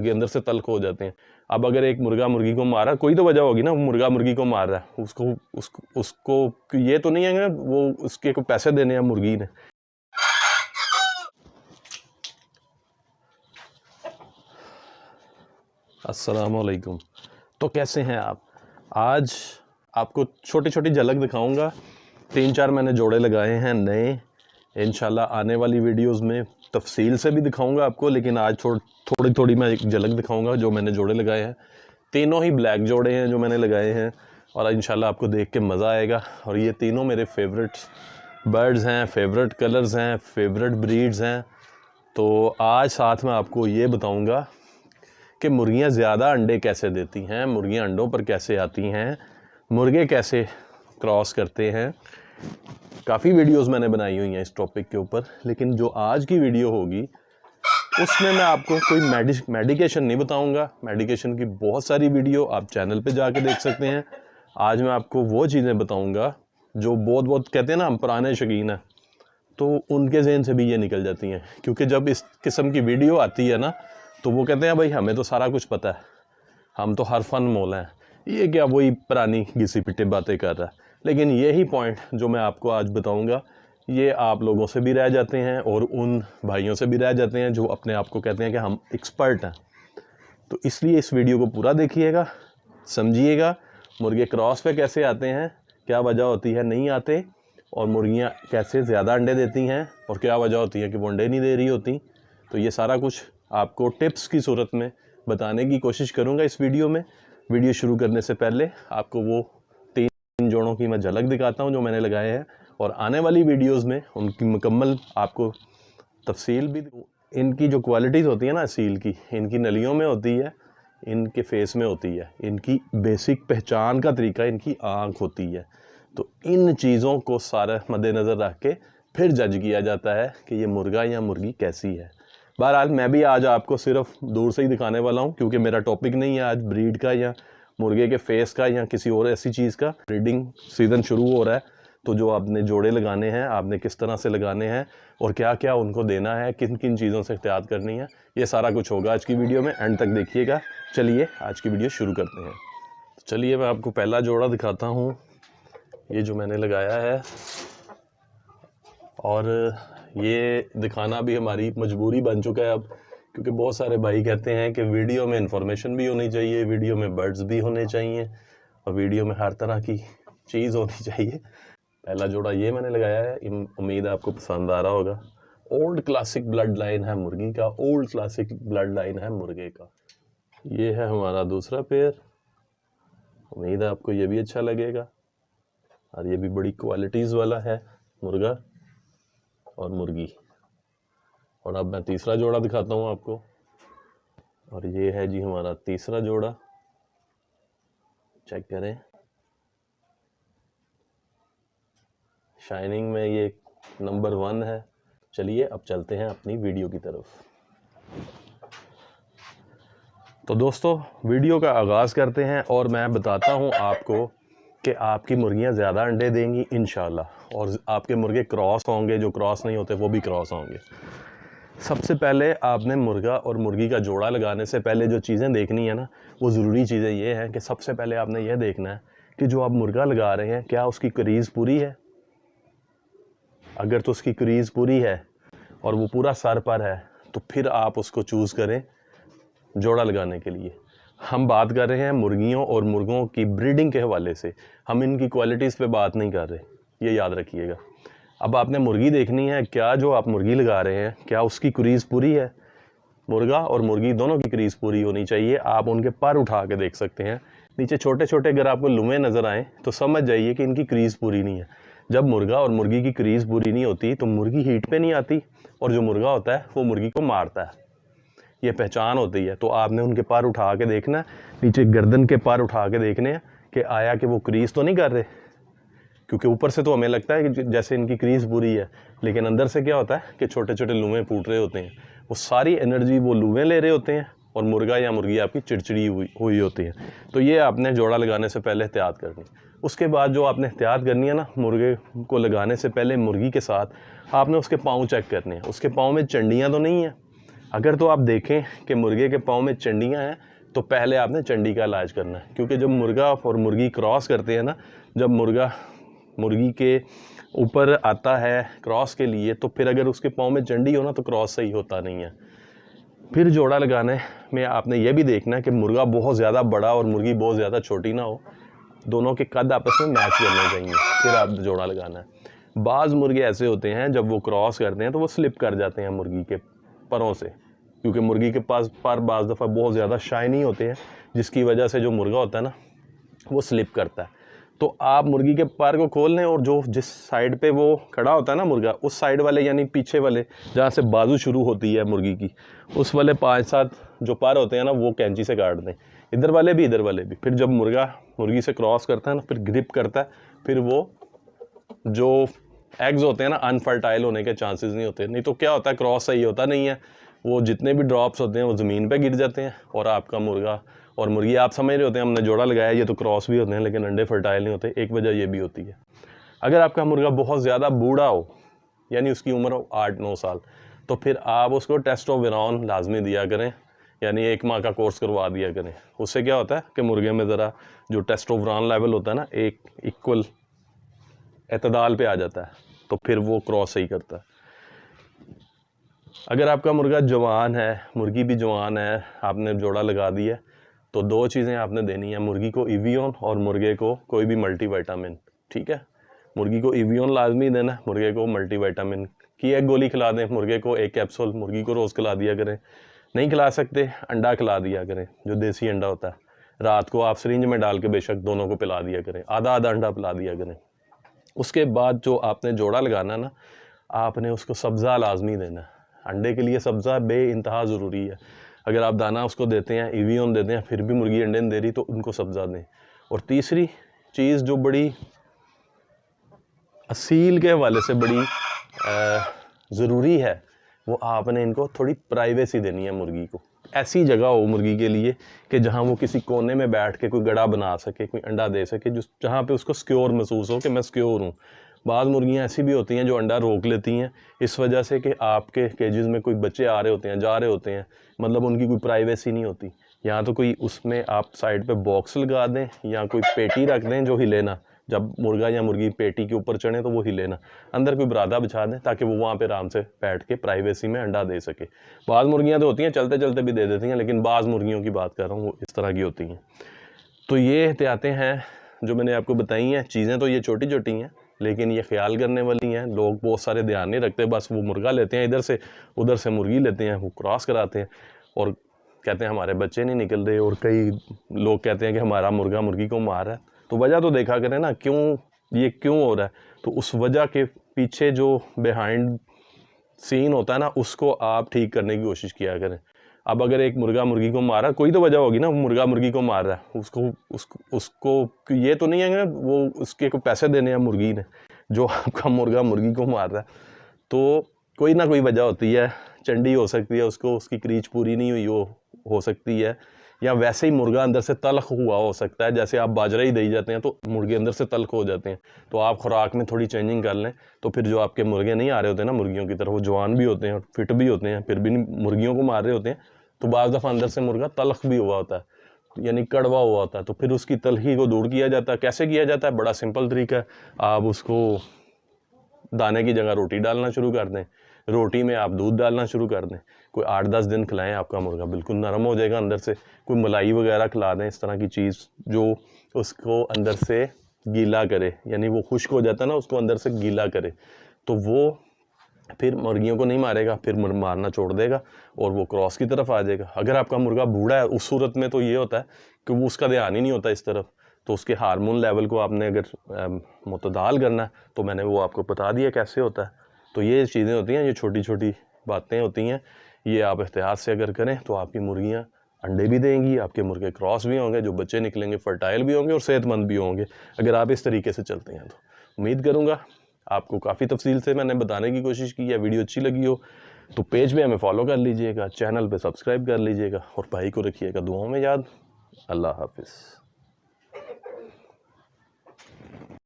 मुर्गे अंदर से तल्ख हो जाते हैं। अब अगर एक मुर्गा मुर्गी को मारा, कोई तो वजह होगी ना, मुर्गा मुर्गी को मार रहा है, उसको ये तो नहीं है ना वो उसके को पैसे देने हैं मुर्गी ने। अस्सलामुअलैकुम। तो कैसे हैं आप? आज आपको छोटी छोटी झलक दिखाऊंगा। 3-4 मैंने जोड़े लगाए हैं नए। इंशाल्लाह आने वाली वीडियोस में तफसील से भी दिखाऊंगा आपको, लेकिन आज थोड़ी थोड़ी मैं एक झलक दिखाऊंगा जो मैंने जोड़े लगाए हैं। तीनों ही ब्लैक जोड़े हैं जो मैंने लगाए हैं, और इंशाल्लाह आपको देख के मज़ा आएगा। और ये तीनों मेरे फेवरेट बर्ड्स हैं, फेवरेट कलर्स हैं, फेवरेट ब्रीड्स हैं। तो आज साथ में आपको ये बताऊँगा कि मुर्गियाँ ज़्यादा अंडे कैसे देती हैं, मुर्गियाँ अंडों पर कैसे आती हैं, मुर्गे कैसे क्रॉस करते हैं। काफ़ी वीडियोस मैंने बनाई हुई हैं इस टॉपिक के ऊपर, लेकिन जो आज की वीडियो होगी उसमें मैं आपको कोई मेडिकेशन नहीं बताऊंगा। मेडिकेशन की बहुत सारी वीडियो आप चैनल पे जाके देख सकते हैं। आज मैं आपको वो चीज़ें बताऊंगा जो बहुत कहते हैं ना हम पुराने शौकीन हैं, तो उनके जहन से भी ये निकल जाती हैं। क्योंकि जब इस किस्म की वीडियो आती है ना, तो वो कहते हैं भाई हमें तो सारा कुछ पता है, हम तो हर फन मोल हैं, ये क्या वही पुरानी घिसी पिटी बातें कर रहा है। लेकिन यही पॉइंट जो मैं आपको आज बताऊंगा, ये आप लोगों से भी रह जाते हैं और उन भाइयों से भी रह जाते हैं जो अपने आप को कहते हैं कि हम एक्सपर्ट हैं। तो इसलिए इस वीडियो को पूरा देखिएगा, समझिएगा मुर्गे क्रॉस पे कैसे आते हैं, क्या वजह होती है नहीं आते, और मुर्गियाँ कैसे ज़्यादा अंडे देती हैं और क्या वजह होती है कि वो अंडे नहीं दे रही होती। तो ये सारा कुछ आपको टिप्स की सूरत में बताने की कोशिश करूँगा इस वीडियो में। वीडियो शुरू करने से पहले आपको वो 3 जोड़ों की मैं झलक दिखाता हूँ जो मैंने लगाए हैं, और आने वाली वीडियोस में उनकी मुकम्मल आपको तफसील भी। इनकी जो क्वालिटीज़ होती है ना सील की, इनकी नलियों में होती है, इनके फेस में होती है, इनकी बेसिक पहचान का तरीका इनकी आँख होती है। तो इन चीज़ों को सारा मद्देनज़र रख के फिर जज किया जाता है कि ये मुर्गा या मुर्गी कैसी है। बहरहाल मैं भी आज आपको सिर्फ दूर से ही दिखाने वाला हूँ, क्योंकि मेरा टॉपिक नहीं है आज ब्रीड का या मुर्गे के फेस का या किसी और ऐसी चीज़ का। ब्रीडिंग सीज़न शुरू हो रहा है, तो जो आपने जोड़े लगाने हैं आपने किस तरह से लगाने हैं और क्या क्या उनको देना है, किन किन चीज़ों से एहतियात करनी है, ये सारा कुछ होगा आज की वीडियो में। एंड तक देखिएगा। चलिए आज की वीडियो शुरू करते हैं। चलिए मैं आपको पहला जोड़ा दिखाता हूँ, ये जो मैंने लगाया है। और ये दिखाना भी हमारी मजबूरी बन चुका है अब, क्योंकि बहुत सारे भाई कहते हैं कि वीडियो में इंफॉर्मेशन भी होनी चाहिए, वीडियो में बर्ड्स भी होने चाहिए, और वीडियो में हर तरह की चीज़ होनी चाहिए। पहला जोड़ा ये मैंने लगाया है, उम्मीद है आपको पसंद आ रहा होगा। ओल्ड क्लासिक ब्लड लाइन है मुर्गी का, ओल्ड क्लासिक ब्लड लाइन है मुर्गे का। ये है हमारा दूसरा पेयर, उम्मीद है आपको ये भी अच्छा लगेगा, और ये भी बड़ी क्वालिटीज़ वाला है मुर्गा और मुर्गी। और अब मैं तीसरा जोड़ा दिखाता हूँ आपको, और ये है जी हमारा तीसरा जोड़ा। चेक करें, शाइनिंग में ये नंबर 1 है। चलिए अब चलते हैं अपनी वीडियो की तरफ। तो दोस्तों वीडियो का आगाज़ करते हैं, और मैं बताता हूँ आपको कि आपकी मुर्गियाँ ज़्यादा अंडे देंगी इंशाल्लाह, और आपके मुर्गे क्रॉस होंगे, जो क्रॉस नहीं होते वो भी क्रॉस होंगे। सबसे पहले आपने मुर्गा और मुर्गी का जोड़ा लगाने से पहले जो चीज़ें देखनी है ना, वो ज़रूरी चीज़ें ये हैं कि सबसे पहले आपने ये देखना है कि जो आप मुर्गा लगा रहे हैं क्या उसकी क्रीज़ पूरी है। अगर तो उसकी क्रीज़ पूरी है और वो पूरा सर पर है, तो फिर आप उसको चूज़ करें जोड़ा लगाने के लिए। हम बात कर रहे हैं मुर्गियों और मुर्गों की ब्रीडिंग के हवाले से, हम इनकी क्वालिटीज़ पे बात नहीं कर रहे, ये याद रखिएगा। अब आपने मुर्गी देखनी है, क्या जो आप मुर्गी लगा रहे हैं क्या उसकी क्रीज़ पूरी है। मुर्गा और मुर्गी दोनों की क्रीज़ पूरी होनी चाहिए। आप उनके पर उठा के देख सकते हैं, नीचे छोटे छोटे अगर आपको लुमें नज़र आएँ तो समझ जाइए कि इनकी क्रीज़ पूरी नहीं है। जब मुर्गा और मुर्गी की क्रीज़ पूरी नहीं होती तो मुर्गी हीट पे नहीं आती, और जो मुर्गा होता है वो मुर्गी को मारता है। ये पहचान होती है। तो आपने उनके पर उठा के देखना है, नीचे गर्दन के पर उठा के देखने हैं कि आया कि वो क्रीज़ तो नहीं कर रहे, क्योंकि ऊपर से तो हमें लगता है कि जैसे इनकी क्रीज़ पूरी है, लेकिन अंदर से क्या होता है कि छोटे छोटे लुमें फूट रहे होते हैं। वो सारी एनर्जी वो लुमें ले रहे होते हैं, और मुर्गा या मुर्गी आपकी चिड़चिड़ी हुई होती है। तो ये आपने जोड़ा लगाने से पहले एहतियात करनी। उसके बाद जो आपने एहतियात करनी है ना, मुर्गे को लगाने से पहले मुर्गी के साथ आपने उसके पाँव चेक करने हैं। उसके पाँव में चंडियाँ तो नहीं हैं, अगर तो आप देखें कि मुर्गे के पाँव में चंडियाँ हैं तो पहले आपने चंडी का इलाज करना है, क्योंकि जब मुर्गा और मुर्गी क्रॉस करते हैं ना, जब मुर्गा मुर्गी के ऊपर आता है क्रॉस के लिए, तो फिर अगर उसके पाँव में चंडी हो ना तो क्रॉस सही होता नहीं है। फिर जोड़ा लगाने में आपने ये भी देखना है कि मुर्गा बहुत ज़्यादा बड़ा और मुर्गी बहुत ज़्यादा छोटी ना हो, दोनों के कद आपस में मैच करने चाहिए, फिर आप जोड़ा लगाना है। बाज़ मुर्गे ऐसे होते हैं जब वो क्रॉस करते हैं तो वो स्लिप कर जाते हैं मुर्गी के परों से, क्योंकि मुर्गी के पास पर बाज़ दफ़ा बहुत ज़्यादा शाइनी होते हैं, जिसकी वजह से जो मुर्गा होता है ना वो स्लिप करता है। तो आप मुर्गी के पर को खोल लें और जो जिस साइड पे वो खड़ा होता है ना मुर्गा, उस साइड वाले यानी पीछे वाले जहाँ से बाजू शुरू होती है मुर्गी की, उस वाले 5-7 जो पर होते हैं ना वो कैंची से काट दें, इधर वाले भी इधर वाले भी। फिर जब मुर्गा मुर्गी से क्रॉस करता है ना, फिर ग्रिप करता है, फिर वो जो एग्स होते हैं ना अनफर्टाइल होने के चांसेस नहीं होते। नहीं तो क्या होता है, क्रॉस सही होता नहीं है, वो जितने भी ड्रॉप्स होते हैं वो ज़मीन पे गिर जाते हैं और आपका मुर्गा और मुर्गी आप समझ रहे होते हैं हमने जोड़ा लगाया, ये तो क्रॉस भी होते हैं लेकिन अंडे फर्टाइल नहीं होते। एक वजह ये भी होती है। अगर आपका मुर्गा बहुत ज़्यादा बूढ़ा हो, यानी उसकी उम्र हो 8-9 साल, तो फिर आप उसको टेस्टोस्टेरोन लाजमी दिया करें, यानी 1 माह का कोर्स करवा दिया करें। उससे क्या होता है कि मुर्गे में ज़रा जो टेस्टोस्टेरोन लेवल होता है ना, एक इक्वल एतदाल पे आ जाता है, तो फिर वो क्रॉस सही करता है। अगर आपका मुर्गा जवान है, मुर्गी भी जवान है, आपने जोड़ा लगा दिया, तो 2 चीज़ें आपने देनी है, मुर्गी को इवियोन और मुर्गे को कोई भी मल्टीविटामिन। ठीक है, मुर्गी को इवियोन लाजमी देना, मुर्गे को मल्टीविटामिन की 1 गोली खिला दें, मुर्गे को 1 कैप्सूल मुर्गी को रोज़ खिला दिया करें। नहीं खिला सकते, अंडा खिला दिया करें, जो देसी अंडा होता है, रात को आप सिरिंज में डाल के बेशक दोनों को पिला दिया करें, आधा आधा अंडा पिला दिया करें। उसके बाद जो आपने जोड़ा लगाना ना, आपने उसको सब्ज़ा लाजमी देना है। अंडे के लिए सब्ज़ा बेइंतहा ज़रूरी है। अगर आप दाना उसको देते हैं, इवियोन देते हैं, फिर भी मुर्गी अंडे नहीं दे रही, तो उनको सब्ज़ा दें। और तीसरी चीज़ जो बड़ी असील के हवाले से बड़ी ज़रूरी है, वो आपने इनको थोड़ी प्राइवेसी देनी है मुर्गी को। ऐसी जगह हो मुर्गी के लिए कि जहाँ वो किसी कोने में बैठ के कोई गड़ा बना सके, कोई अंडा दे सके, जो जहाँ पे उसको सिक्योर महसूस हो कि मैं सिक्योर हूँ। बाज़ मुर्गियाँ ऐसी भी होती हैं जो अंडा रोक लेती हैं इस वजह से कि आपके केजेस में कोई बच्चे आ रहे होते हैं, जा रहे होते हैं, मतलब उनकी कोई प्राइवेसी नहीं होती। या तो कोई उसमें आप साइड पे बॉक्स लगा दें या कोई पेटी रख दें जो हिले ना, जब मुर्गा या मुर्गी पेटी के ऊपर चढ़े तो वो हिले ना, अंदर कोई बरादा बिछा दें ताकि वो वहाँ पे आराम से बैठ के प्राइवेसी में अंडा दे सके। बाज़ मुर्गियाँ तो होती हैं चलते चलते भी दे देती हैं, लेकिन बाज़ मुर्गियों की बात कर रहा हूँ, वो इस तरह की होती हैं। तो ये एहतियातें हैं जो मैंने आपको बताई हैं। चीज़ें तो ये छोटी छोटी हैं लेकिन ये ख्याल करने वाली हैं। लोग बहुत सारे ध्यान नहीं रखते, बस वो मुर्गा लेते हैं इधर से, उधर से मुर्गी लेते हैं, वो क्रॉस कराते हैं और कहते हैं हमारे बच्चे नहीं निकल रहे, और कई लोग कहते हैं कि हमारा मुर्गा मुर्गी को मार रहा है। तो वजह तो देखा करें ना, क्यों हो रहा है, तो उस वजह के पीछे जो बिहाइंड सीन होता है ना, उसको आप ठीक करने की कोशिश किया करें। अब अगर एक मुर्गा मुर्गी को मार रहा है, कोई तो वजह होगी ना, मुर्गा मुर्गी को मार रहा है, उसको ये तो नहीं है ना वो उसके को पैसे देने हैं मुर्गी ने, जो आपका मुर्गा मुर्गी को मार रहा है, तो कोई ना कोई वजह होती है। चंडी हो सकती है, उसको उसकी क्रीच पूरी नहीं हुई हो सकती है, या वैसे ही मुर्गा अंदर से तल्ख हुआ हो सकता है। जैसे आप बाजरा ही दे जाते हैं तो मुर्गे अंदर से तल्ख हो जाते हैं, तो आप खुराक में थोड़ी चेंजिंग कर लें, तो फिर जो आपके मुर्गे नहीं आ रहे होते ना मुर्गियों की तरह, वो जवान भी होते हैं और फिट भी होते हैं, फिर भी मुर्गियों को मार रहे होते हैं, तो बाज़ दफ़ा अंदर से मुर्गा तल्ख भी हुआ होता है, यानी कड़वा हुआ होता है, तो फिर उसकी तलखी को दूर किया जाता है। कैसे किया जाता है? बड़ा सिंपल तरीका है। आप उसको दाने की जगह रोटी डालना शुरू कर दें, रोटी में आप दूध डालना शुरू कर दें, कोई 8-10 दिन खिलाएं, आपका मुर्गा बिल्कुल नरम हो जाएगा अंदर से। कोई मलाई वगैरह खिला दें, इस तरह की चीज़ जो उसको अंदर से गीला करे, यानी वो खुश्क हो जाता है ना, उसको अंदर से गीला करे, तो वो फिर मुर्गियों को नहीं मारेगा, फिर मारना छोड़ देगा और वो क्रॉस की तरफ आ जाएगा। अगर आपका मुर्गा बूढ़ा है, उस सूरत में तो ये होता है कि वो उसका ध्यान ही नहीं होता इस तरफ, तो उसके हार्मोन लेवल को आपने अगर मुतदाल करना है तो मैंने वो आपको बता दिया कैसे होता है। तो ये चीज़ें होती हैं, ये छोटी छोटी बातें होती हैं, ये आप एहतियात से अगर करें तो आपकी मुर्गियाँ अंडे भी देंगी, आपके मुर्गे क्रॉस भी होंगे, जो बच्चे निकलेंगे फर्टाइल भी होंगे और सेहतमंद भी होंगे, अगर आप इस तरीके से चलते हैं। तो उम्मीद करूँगा आपको काफ़ी तफसील से मैंने बताने की कोशिश की है। वीडियो अच्छी लगी हो तो पेज पे हमें फॉलो कर लीजिएगा, चैनल पे सब्सक्राइब कर लीजिएगा और भाई को रखिएगा दुआओं में याद। अल्लाह हाफिज़।